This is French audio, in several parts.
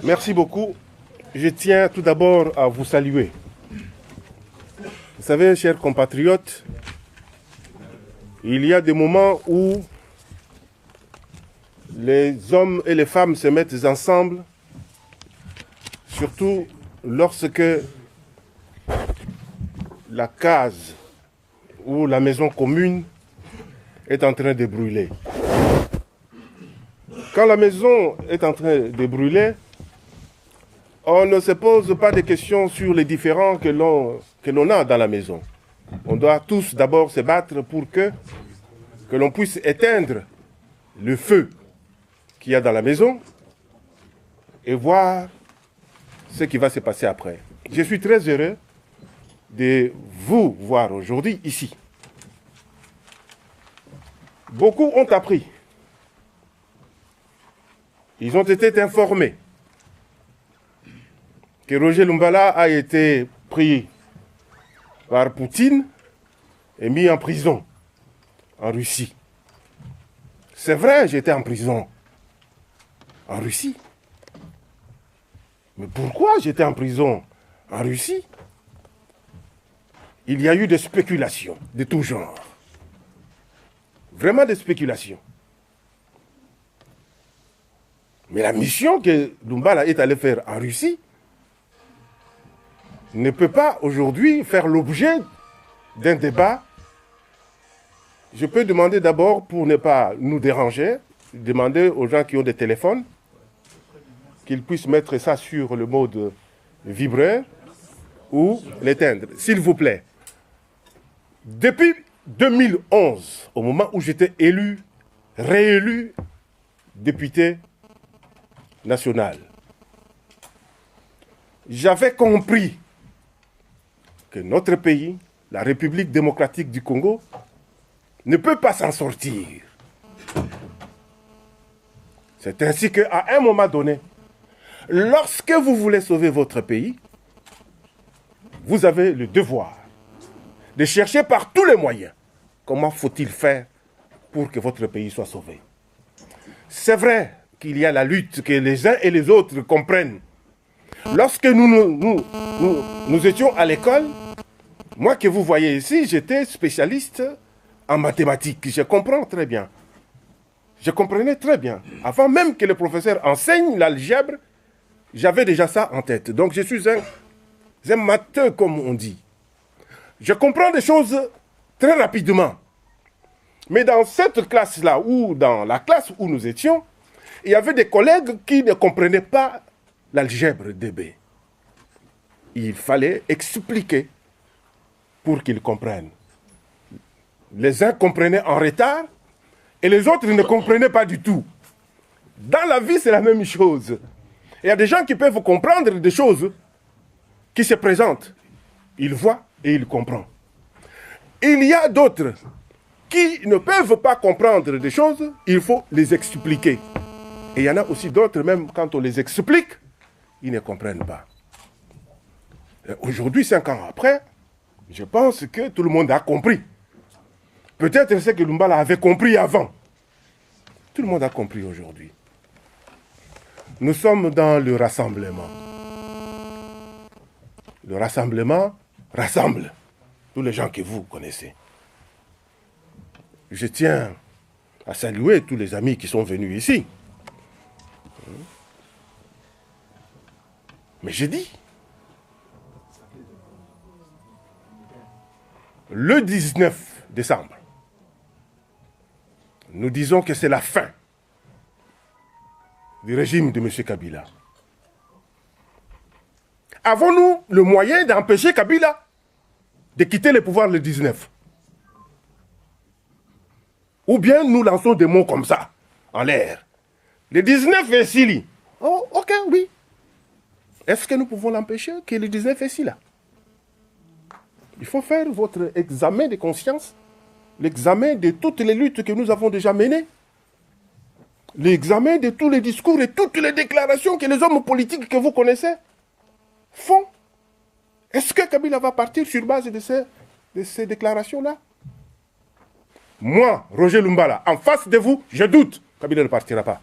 Merci beaucoup. Je tiens tout d'abord à vous saluer. Vous savez, chers compatriotes, il y a des moments où les hommes et les femmes se mettent ensemble, surtout lorsque la case ou la maison commune est en train de brûler. Quand la maison est en train de brûler, on ne se pose pas de questions sur les différends que l'on a dans la maison. On doit tous d'abord se battre pour que l'on puisse éteindre le feu qu'il y a dans la maison et voir ce qui va se passer après. Je suis très heureux de vous voir aujourd'hui ici. Beaucoup ont appris. Ils ont été informés que Roger Lumbala a été pris par Poutine et mis en prison en Russie. C'est vrai, j'étais en prison en Russie. Mais pourquoi j'étais en prison en Russie? Il y a eu des spéculations de tout genre. Vraiment des spéculations. Mais la mission que Lumbala est allé faire en Russie ne peut pas aujourd'hui faire l'objet d'un débat. Je peux demander d'abord, pour ne pas nous déranger, demander aux gens qui ont des téléphones qu'ils puissent mettre ça sur le mode vibreur ou l'éteindre, s'il vous plaît. Depuis 2011, au moment où j'étais réélu député national, j'avais compris que notre pays, la République démocratique du Congo, ne peut pas s'en sortir. C'est ainsi qu'à un moment donné, lorsque vous voulez sauver votre pays, vous avez le devoir de chercher par tous les moyens comment faut-il faire pour que votre pays soit sauvé. C'est vrai qu'il y a la lutte, que les uns et les autres comprennent. Lorsque nous étions à l'école, moi que vous voyez ici, j'étais spécialiste en mathématiques. Je comprends très bien. Je comprenais très bien. Avant même que le professeur enseigne l'algèbre, j'avais déjà ça en tête. Donc je suis un matheux, comme on dit. Je comprends des choses très rapidement. Mais dans cette classe-là, ou dans la classe où nous étions, il y avait des collègues qui ne comprenaient pas l'algèbre DB. Il fallait expliquer pour qu'ils comprennent. Les uns comprenaient en retard et les autres ne comprenaient pas du tout. Dans la vie, c'est la même chose. Il y a des gens qui peuvent comprendre des choses qui se présentent. Ils voient et ils comprennent. Il y a d'autres qui ne peuvent pas comprendre des choses, il faut les expliquer. Et il y en a aussi d'autres, même quand on les explique, ils ne comprennent pas. Aujourd'hui, 5 ans après, je pense que tout le monde a compris. Peut-être c'est que Lumbala avait compris avant. Tout le monde a compris aujourd'hui. Nous sommes dans le rassemblement. Le rassemblement rassemble tous les gens que vous connaissez. Je tiens à saluer tous les amis qui sont venus ici. Mais j'ai dit, le 19 décembre, nous disons que c'est la fin du régime de M. Kabila. Avons-nous le moyen d'empêcher Kabila de quitter le pouvoir le 19? Ou bien nous lançons des mots comme ça, en l'air. Le 19 est Sili. Oh, ok, oui. Est-ce que nous pouvons l'empêcher que le 19 est Sili? Il faut faire votre examen de conscience, l'examen de toutes les luttes que nous avons déjà menées, l'examen de tous les discours et toutes les déclarations que les hommes politiques que vous connaissez font. Est-ce que Kabila va partir sur base de ces déclarations-là? Moi, Roger Lumbala, en face de vous, je doute. Kabila ne partira pas.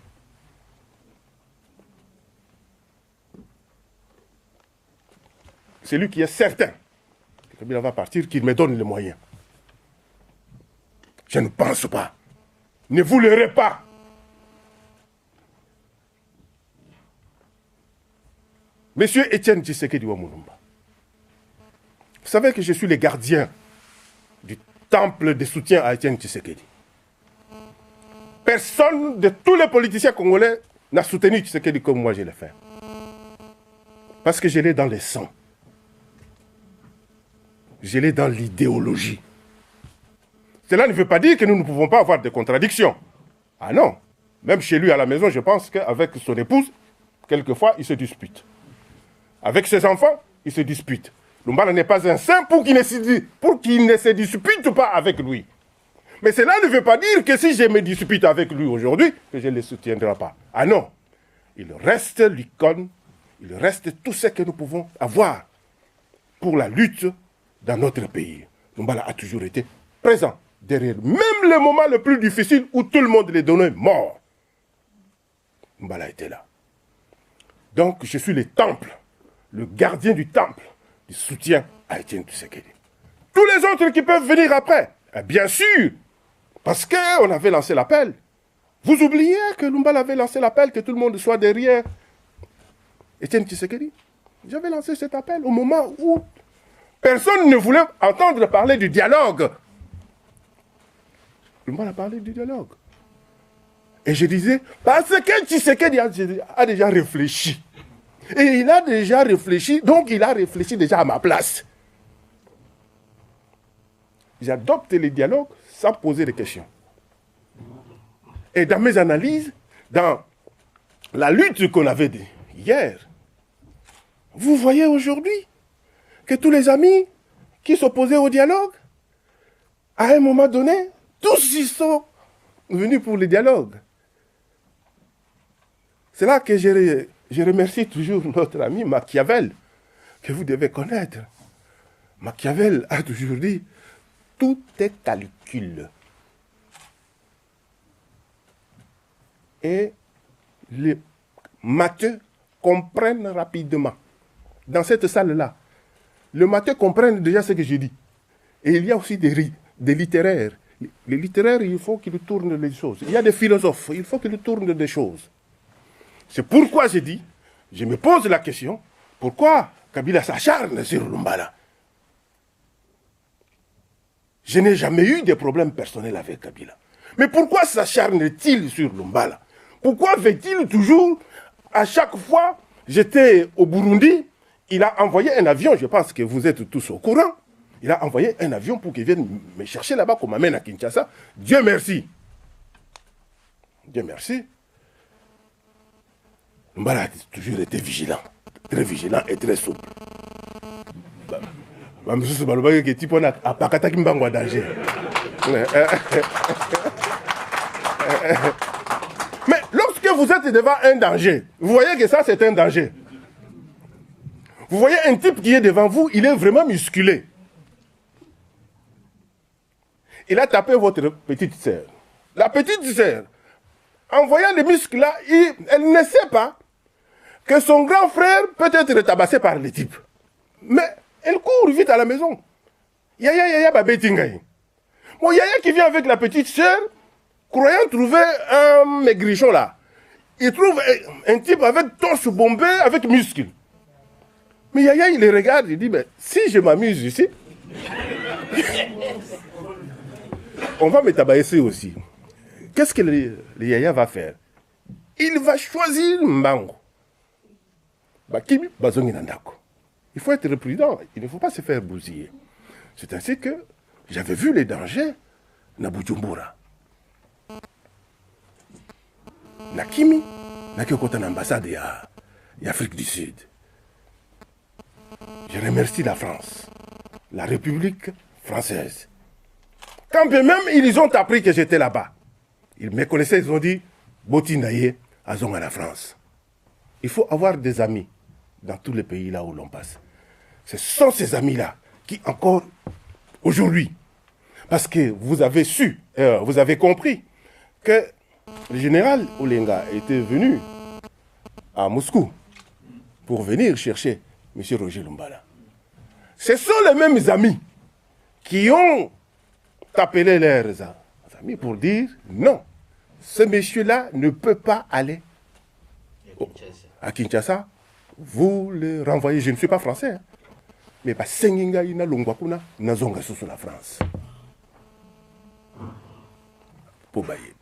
celui qui est certain que Kabila va partir, qu'il me donne les moyens. Je ne pense pas. Ne vous leurrez pas. Monsieur Étienne Tshisekedi Wamulumba, vous savez que je suis le gardien du temple de soutien à Étienne Tshisekedi. Personne de tous les politiciens congolais n'a soutenu Tshisekedi comme moi je l'ai fait. Parce que je l'ai dans le sang. Je l'ai dans l'idéologie. Cela ne veut pas dire que nous ne pouvons pas avoir des contradictions. Ah non. Même chez lui à la maison, je pense qu'avec son épouse, quelquefois, il se dispute. Avec ses enfants, il se dispute. Lumbala n'est pas un saint pour qu'il ne se dispute pas avec lui. Mais cela ne veut pas dire que si je me dispute avec lui aujourd'hui, que je ne le soutiendrai pas. Ah non. Il reste l'icône, il reste tout ce que nous pouvons avoir pour la lutte dans notre pays. Lumbala a toujours été présent derrière. Même le moment le plus difficile où tout le monde les donnait mort. Lumbala était là. Donc je suis le temple, le gardien du temple, du soutien à Étienne Tshisekedi. Tous les autres qui peuvent venir après, bien sûr, parce qu'on avait lancé l'appel. Vous oubliez que Lumbala avait lancé l'appel, que tout le monde soit derrière Étienne Tshisekedi. J'avais lancé cet appel au moment où personne ne voulait entendre parler du dialogue. Lumbala parlait du dialogue. Et je disais, parce que Tshisekedi a déjà réfléchi. Et il a déjà réfléchi, donc il a réfléchi déjà à ma place. J'adopte les dialogues sans poser de questions. Et dans mes analyses, dans la lutte qu'on avait dit hier, vous voyez aujourd'hui que tous les amis qui s'opposaient au dialogue, à un moment donné, tous ils sont venus pour le dialogue. C'est là que je remercie toujours notre ami Machiavel, que vous devez connaître. Machiavel a toujours dit, tout est calcul. Et les matheux comprennent rapidement. Dans cette salle-là, les matheux comprennent déjà ce que je dis. Et il y a aussi des littéraires. Les littéraires, il faut qu'ils tournent les choses. Il y a des philosophes, il faut qu'ils tournent des choses. C'est pourquoi j'ai dit, je me pose la question, pourquoi Kabila s'acharne sur Lumbala? Je n'ai jamais eu de problème personnel avec Kabila. Mais pourquoi s'acharne-t-il sur Lumbala? Pourquoi fait-il toujours, à chaque fois, j'étais au Burundi, il a envoyé un avion, je pense que vous êtes tous au courant, il a envoyé un avion pour qu'il vienne me chercher là-bas, qu'on m'amène à Kinshasa. Dieu merci. Dieu merci. Lumbala a toujours été vigilant, très vigilant et très souple. Mais lorsque vous êtes devant un danger, vous voyez que ça c'est un danger. Vous voyez un type qui est devant vous, il est vraiment musculé. Il a tapé votre petite sœur. La petite sœur, en voyant les muscles là, elle ne sait pas que son grand frère peut être tabassé par les types. Mais elle court vite à la maison. Yaya Babetingaï. Bon, Yaya qui vient avec la petite sœur, croyant trouver un maigrichon là. Il trouve un type avec torse bombé, avec muscles. Mais Yaya, il les regarde, il dit, mais si je m'amuse ici, on va me tabasser aussi. Qu'est-ce que le Yaya va faire? Il va choisir Mbango. Bakimi, Bazongi Nandako. Il faut être prudent, il ne faut pas se faire bousiller. C'est ainsi que j'avais vu les dangers na Bujumbura. Na Kimi, na Kyokota l'ambassade d'Afrique du Sud. Je remercie la France, la République française. Quand bien même ils ont appris que j'étais là-bas, ils me connaissaient, ils ont dit, Botindaye, Azong à la France. Il faut avoir des amis dans tous les pays là où l'on passe. Ce sont ces amis-là qui encore aujourd'hui, parce que vous avez su, vous avez compris que le général Olenga était venu à Moscou pour venir chercher M. Roger Lumbala. Ce sont les mêmes amis qui ont appelé leurs amis pour dire non, ce monsieur-là ne peut pas aller à Kinshasa. Vous le renvoyez, je ne suis pas français, hein, mais pas Senginga ina longwakuna nazonga sous la France. Pour Bayebi.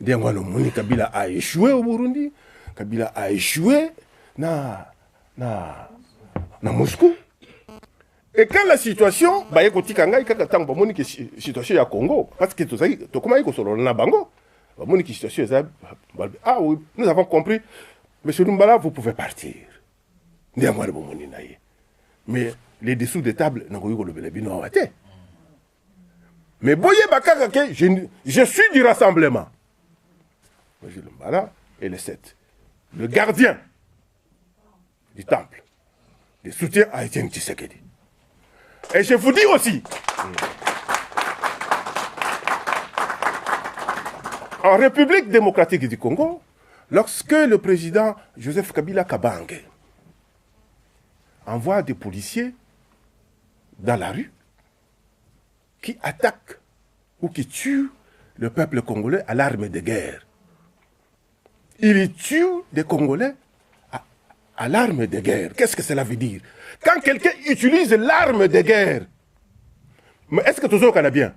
Diangwano Moni Kabila a échoué au Burundi, Kabila a échoué na Moscou. Et quand la situation, bah écoutez kanga ikaka tang ba moni que situation ya Congo, parce que tout ça, to comment iko solo na bango, ba moni que situation ça, ah oui, nous avons compris, monsieur Lumbala, vous pouvez partir. Ndiamwa bo moni naye. Mais les dessous de table n'ont eu le bino awate. Mais boye bakaka ke je suis du rassemblement. Monsieur Lumbala et les 7. Le gardien du temple, le soutien à Etienne Tshisekedi. Et je vous dis aussi, en République démocratique du Congo, lorsque le président Joseph Kabila Kabange envoie des policiers dans la rue qui attaquent ou qui tuent le peuple congolais à l'arme de guerre, il tue des Congolais à l'arme de guerre. Qu'est-ce que cela veut dire? Quand quelqu'un utilise l'arme de guerre, mais est-ce que tout ça est bien?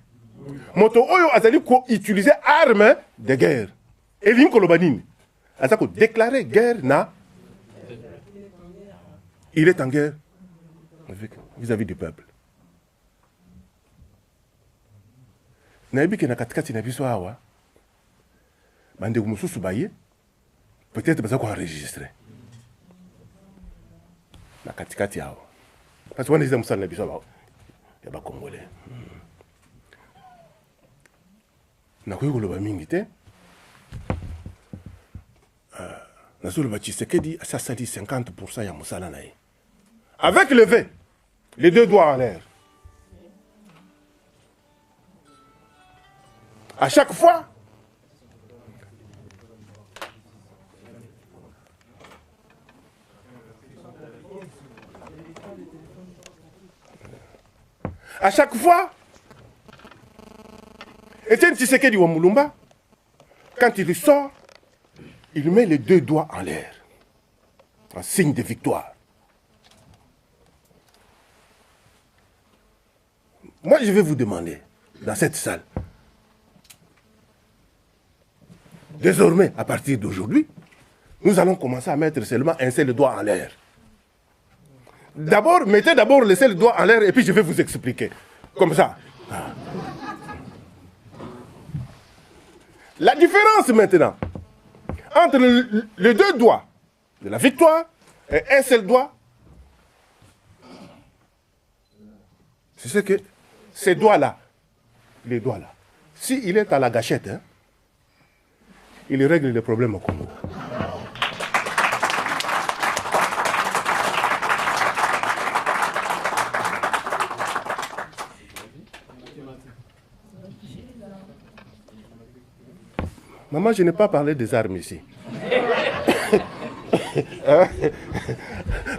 Moto Oyo Azali ko utiliser arme de guerre. Et l'Inko Lobanine, a déclaré guerre na. Il est en guerre vis-à-vis du peuple. Naïbi ke na katikati na biso awa, bande kumususu baye, peut-être parce qu'on a enregistré. Na katikati awa. Parce qu'on est dans le biso awa, ya ba Congolais. Na koyo loba mingi te. Nazolo ba Tshisekedi ça dit 50% ya musala naï. Avec le V, les deux doigts en l'air. À chaque fois, Etienne Tshisekedi wa Mulumba, quand il sort, il met les deux doigts en l'air, en signe de victoire. Moi, je vais vous demander, dans cette salle, désormais, à partir d'aujourd'hui, nous allons commencer à mettre seulement un seul doigt en l'air. D'abord, mettez d'abord le seul doigt en l'air et puis je vais vous expliquer. Comme ça. La différence maintenant entre les deux doigts de la victoire et un seul doigt, c'est ce que ces doigts-là, les doigts-là, s'il est à la gâchette, hein, il règle les problèmes au Congo. Maman, je n'ai pas parlé des armes ici.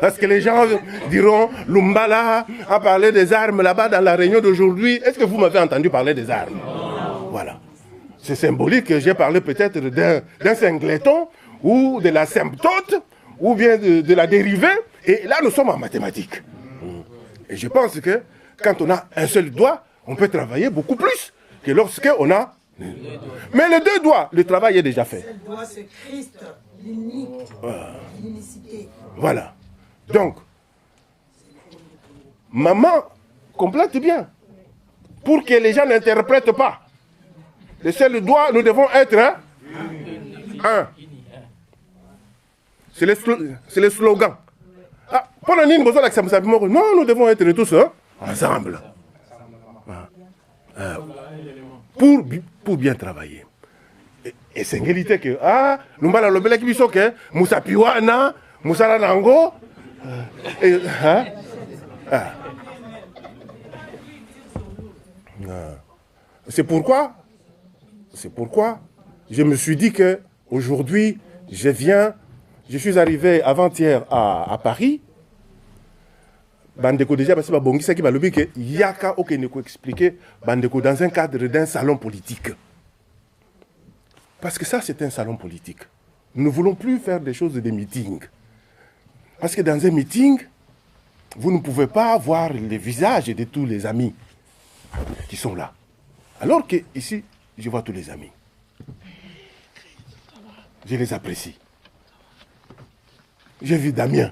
Parce que les gens diront, Lumbala a parlé des armes là-bas dans la réunion d'aujourd'hui. Est-ce que vous m'avez entendu parler des armes? Voilà. C'est symbolique que j'ai parlé peut-être d'un singleton ou de la symptote ou bien de la dérivée. Et là, nous sommes en mathématiques. Et je pense que quand on a un seul doigt, on peut travailler beaucoup plus que lorsqu'on a... Mais les deux doigts, le travail est déjà fait. Le doigt, c'est Christ, l'unique, l'unicité. Voilà. Donc, maman complète bien. Pour que les gens n'interprètent pas. Le seul doigt, nous devons être un. C'est le slogan. Ah, pendant une non, nous devons être tous ensemble. Pour bien travailler. Et c'est une réalité que, nous allons le bel qui que Moussa Piwana, Moussa Nango, c'est pourquoi je me suis dit que aujourd'hui, je suis arrivé avant-hier à Paris Bandeko déjà, parce que Bongi, c'est qui va le dire que Yaka, ok, ne peut expliquer Bandeko dans un cadre d'un salon politique. Parce que ça, c'est un salon politique. Nous ne voulons plus faire des choses de meeting. Parce que dans un meeting, vous ne pouvez pas voir les visages de tous les amis qui sont là. Alors que ici, je vois tous les amis. Je les apprécie. J'ai vu Damien.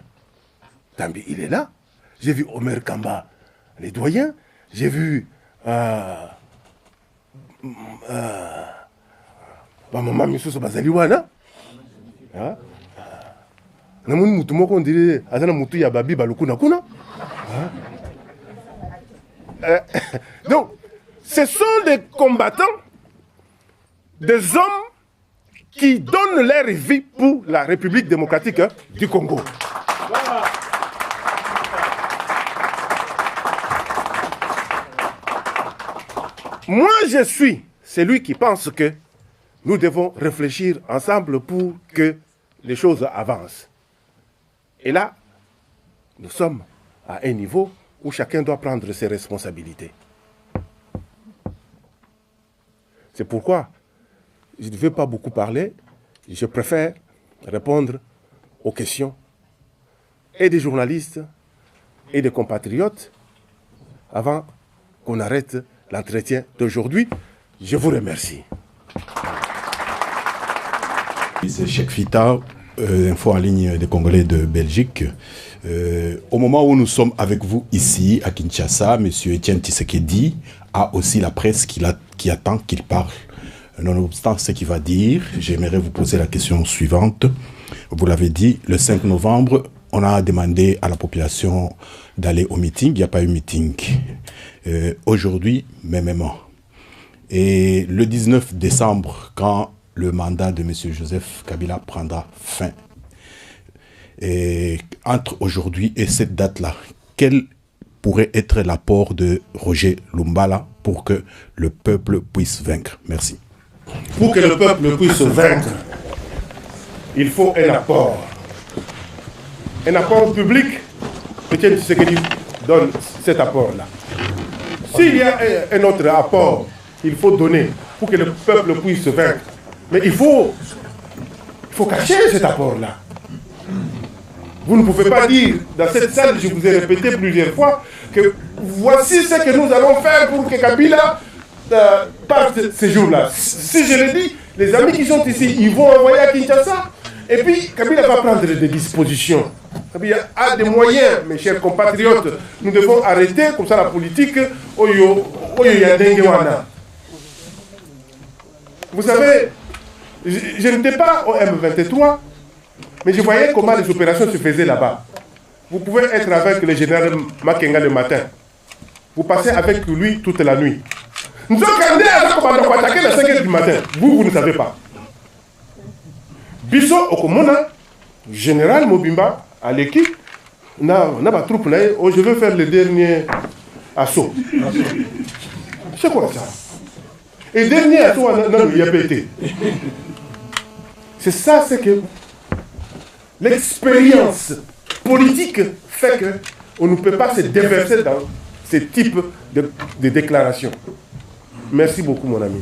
Damien, il est là. J'ai vu Omer Kamba, les doyens. J'ai vu Maman Missou Bazaliwana. On dirait Azana Moutou Yababi Balukuna Kuna. Donc, ce sont des combattants, des hommes qui donnent leur vie pour la République démocratique du Congo. Moi, je suis celui qui pense que nous devons réfléchir ensemble pour que les choses avancent. Et là, nous sommes à un niveau où chacun doit prendre ses responsabilités. C'est pourquoi je ne veux pas beaucoup parler, je préfère répondre aux questions et des journalistes et des compatriotes avant qu'on arrête l'entretien d'aujourd'hui. Je vous remercie. C'est Cheikh Fita, info en ligne des Congolais de Belgique. Au moment où nous sommes avec vous ici à Kinshasa, M. Etienne Tshisekedi a aussi la presse qui attend qu'il parle. Nonobstant ce qu'il va dire, j'aimerais vous poser la question suivante. Vous l'avez dit, le 5 novembre, on a demandé à la population d'aller au meeting. Il n'y a pas eu meeting. Aujourd'hui, mêmement. Et le 19 décembre, quand le mandat de M. Joseph Kabila prendra fin, et entre aujourd'hui et cette date-là, quel pourrait être l'apport de Roger Lumbala pour que le peuple puisse vaincre? Merci. Pour que le peuple puisse vaincre, il faut un apport. Un apport public. Etienne Tshisekedi donne cet apport-là. S'il y a un autre apport qu'il faut donner pour que le peuple puisse vaincre, mais il faut cacher cet apport-là. Vous ne pouvez pas dire, dans cette salle, je vous ai répété plusieurs fois, que voici ce que nous allons faire pour que Kabila parte ce jour-là. Si je le dis, les amis qui sont ici, ils vont envoyer à Kinshasa, et puis Kabila va prendre des dispositions. Kabila a des moyens, mes chers compatriotes. Nous devons arrêter comme ça la politique. Vous savez, je n'étais pas au M23, mais je voyais comment les opérations se faisaient là-bas. Vous pouvez être avec le général Makenga le matin. Vous passez avec lui toute la nuit. Nous sommes attaquer à 5h du matin. Vous ne savez pas. Bisso Okomona, général Mobimba, à l'équipe, on a ma troupe là, je veux faire le dernier assaut. C'est quoi ça? Et le dernier assaut, il a pété. C'est ça, c'est que l'expérience politique fait qu'on ne peut pas se déverser dans ce type de déclaration. Merci beaucoup, mon ami.